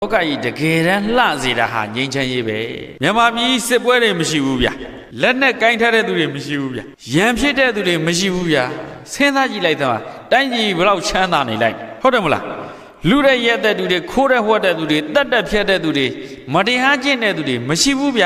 ကကြီးတကယ်တမ်းလှစေတာဟာငြိမ်းချမ်းရေးပဲမြန်မာပြည်စစ်ပွဲတွေမရှိဘူးဗျလက်နဲ့ကင်ထားတဲ့သူတွေမရှိဘူးဗျရန်ဖြစ်တဲ့သူတွေမရှိဘူးဗျစဉ်းစားကြည့်လိုက်တော့တိုင်းပြည်ဘယ်လောက်ချမ်းသာနေလိုက်ဟုတ်တယ်မလားလူတဲ့ရက်တဲ့သူတွေခိုးတဲ့ဟွက်တဲ့သူတွေတတ်တက်ဖြတ်တဲ့သူတွေမတရားကျင့်တဲ့သူတွေမရှိဘူးဗျ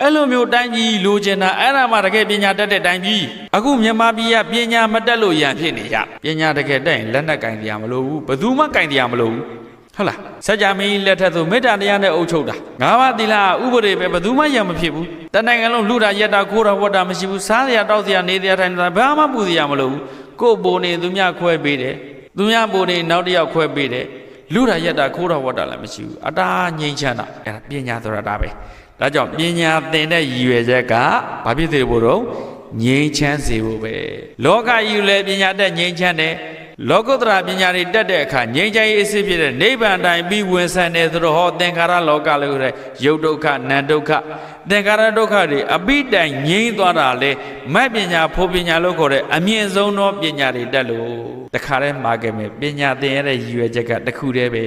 အဲ့လိုမျိုးတိုင်းပြည်လိုချင်တာအဲ့ဒါမှတကယ်ပညာတတ်တဲ့တိုင်းပြည်အခုမြန်မာပြည်ကပညာမတတ်လို့ရန်ဖြစ်နေရပညာတကယ်တတ်ရင်လက်နဲ့ကင်တရားမလိုဘူးဘယ်သူမှကင်တရားမလိုဘူးဟုတ်လားစัจ जा မင်းလက်ထက်ဆိုမေတ္တာတရားနဲ့အုပ်ချုပ်တာငါးပါးသီလဥပဒေပဲဘယ်သူမှရံမဖြစ်ဘူးတနိုင်ငံလုံးလူတာရက်တာခိုးတာဝတ်တာမရှိဘူးစားစရာတောက်စရာနေစရာထိုင်တာဘာမှပူစရာမလိုဘူးကိုယ်ပုံနေသူများခွဲပေးတယ်သူများပုံနေနောက်တစ်ယောက်ခွဲပေးတယ်လူတာရက်တာခိုးတာဝတ်တာလည်းမရှိဘူးအတားငြိမ်းချမ်းတာအဲ့ဒါပညာဆိုတာဒါပဲဒါကြောင့်ပညာသင်တဲ့ရည်ရွယ်ချက်ကဘာဖြစ်စေဖို့တော့ငြိမ်းချမ်းစေဖို့ပဲလောကကြီးလည်းပညာတတ်ငြိမ်းချမ်းတယ်လောကုတ္တရာပညာတွေတက်တဲ့အခါငြိမ်းချမ်းရေးအစစ်ဖြစ်တဲ့နိဗ္ဗာန်တိုင်ပြီးဝင်ဆန်တယ်ဆိုတော့ဟောသင်္ခါရလောကလို့တဲ့ယုတ်ဒုက္ခနံဒုက္ခသင်္ခါရဒုက္ခတွေအပိတိုင်ငြိမ်းသွားတာလေမတ်ပညာဖို့ပညာလို့ခေါ်တဲ့အမြင့်ဆုံးသောပညာတွေတက်လို့တခါတည်းမှာခဲ့မယ်ပညာသင်ရတဲ့ရည်ရွယ်ချက်ကတစ်ခုတည်းပဲ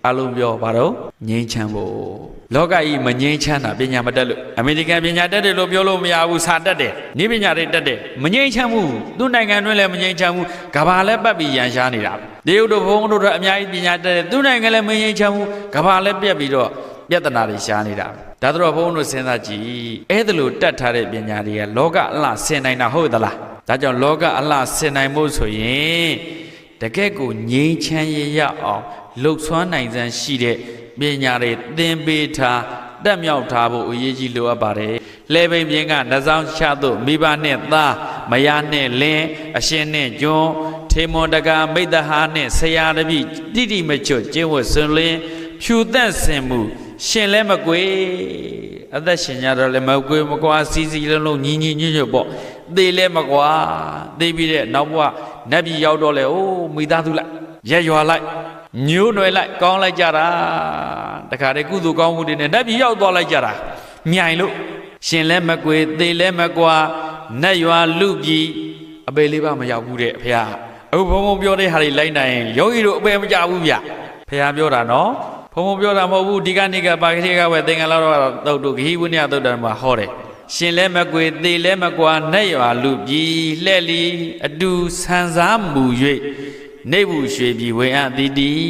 အလုံးပြောပါတော့ငြိမ်းချမ်းဖို့လောကကြီးမငြိမ်းချမ်းတာပညာမတက်လို့အမေရိကန်ပညာတက်တယ်လို့ပြောလို့မရဘူးစာတက်တယ်နည်းပညာတွေတက်တယ်မငြိမ်းချမ်းဘူးသူ့နိုင်ငံတွင်းလည်းမငြိမ်းချမ်းဘူးကဘာလည်းပတ်ပြီးရန်ရှားနေတာတရုတ်တို့ဘုံတို့အများကြီးပညာတက်တယ်သူ့နိုင်ငံလည်းမငြိမ်းချမ်းဘူးကဘာလည်းပြက်ပြီးတော့ပြဿနာတွေရှားနေတာဒါတော့ဘုံတို့စဉ်းစားကြည့်အဲ့ဒါလို့တက်ထားတဲ့ပညာတွေကလောကအလှဆင်နိုင်တာဟုတ်သလားဒါကြောင့်လောကအလှဆင်နိုင်ဖို့ဆိုရင်တကယ့်ကိုငြိမ်းချမ်းရအောင်လှုပ်ဆွမ်းနိုင်စမ်းရှိတဲ့ပညာတွေသင်ပေးထားတက်မြောက်ထားဖို့အရေးကြီးလိုအပ်ပါတယ်လဲပိန်ပြင်းကနှစောင်းချသို့မိဘနဲ့သားမယားနဲ့လင်းအရှင်နဲ့ကျွန်းထေမွန်တကာမိတ္တဟာနဲ့ဆရာတပည့်တိတိမချွတ်ကျင်းဝတ်စွန်လင်းဖြူသက်စင်မှုရှင်လဲမကွေအသက်ရှင်ကြတော့လဲမကွေမကွာစီစီလုံးလုံးညီညီညွတ်ညွတ်ပေါ့သေလဲမကွာသေပြီးတဲ့နောက်ဘဝနတ်ပြည်ရောက်တော့လဲအိုးမိသားစုလိုက်ရက်ရွာလိုက်ညိုးနွယ်လိုက်ကောင်းလိုက်ကြတာတခါတည်းကုသိုလ်ကောင်းမှုတွေနဲ့နတ်ပြည်ရောက်သွားလိုက်ကြတာမြိုင်လို့ရှင်လဲမကွေသေလဲမကွာနတ်ရွာလူပြည်အပေလေးပါမရောက်ဘူးတဲ့အဖေဟာအခုဘုံဘုံပြောတဲ့ဟာတွေလိုက်နိုင်ယောဂီတို့အပေမကြဘူးဗျဖေဟာပြောတာနော်ဘုံဘုံပြောတာမဟုတ်ဘူးဒီကနေ့ကပါခေကဝဲသင်္ကန်းလောက်တော့တုတ်ဂဟိဝိနည်းသုတ်တံမှာဟောတယ်ရှင်လဲမကွေသေလဲမကွာနတ်ရွာလူပြည်လှဲ့လီအတူဆန်းစားမှု၍နေဘူးရွှေပြည်ဝင်အပ်သည်တည်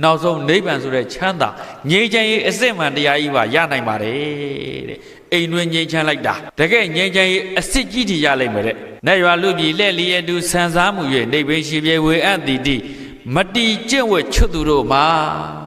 နောက်ဆုံးနိဗ္ဗာန်ဆိုတဲ့ချမ်းသာငြိမ်းချမ်းရေးအစစ်မှန်တရားကြီးပါရနိုင်ပါတယ်တဲ့အိမ်တွင်ငြိမ်းချမ်းလိုက်တာတကယ်ငြိမ်းချမ်းရေးအစစ်ကြီးတည်ရလိမ့်မယ်တဲ့နတ်ရွာလူပြည်လက်လီအတူဆန်းစားမှု၍နေပင်ရွှေပြည်ဝင်အပ်သည်တည်မတီကျင့်ဝတ်ချွတ်သူတို့မှာ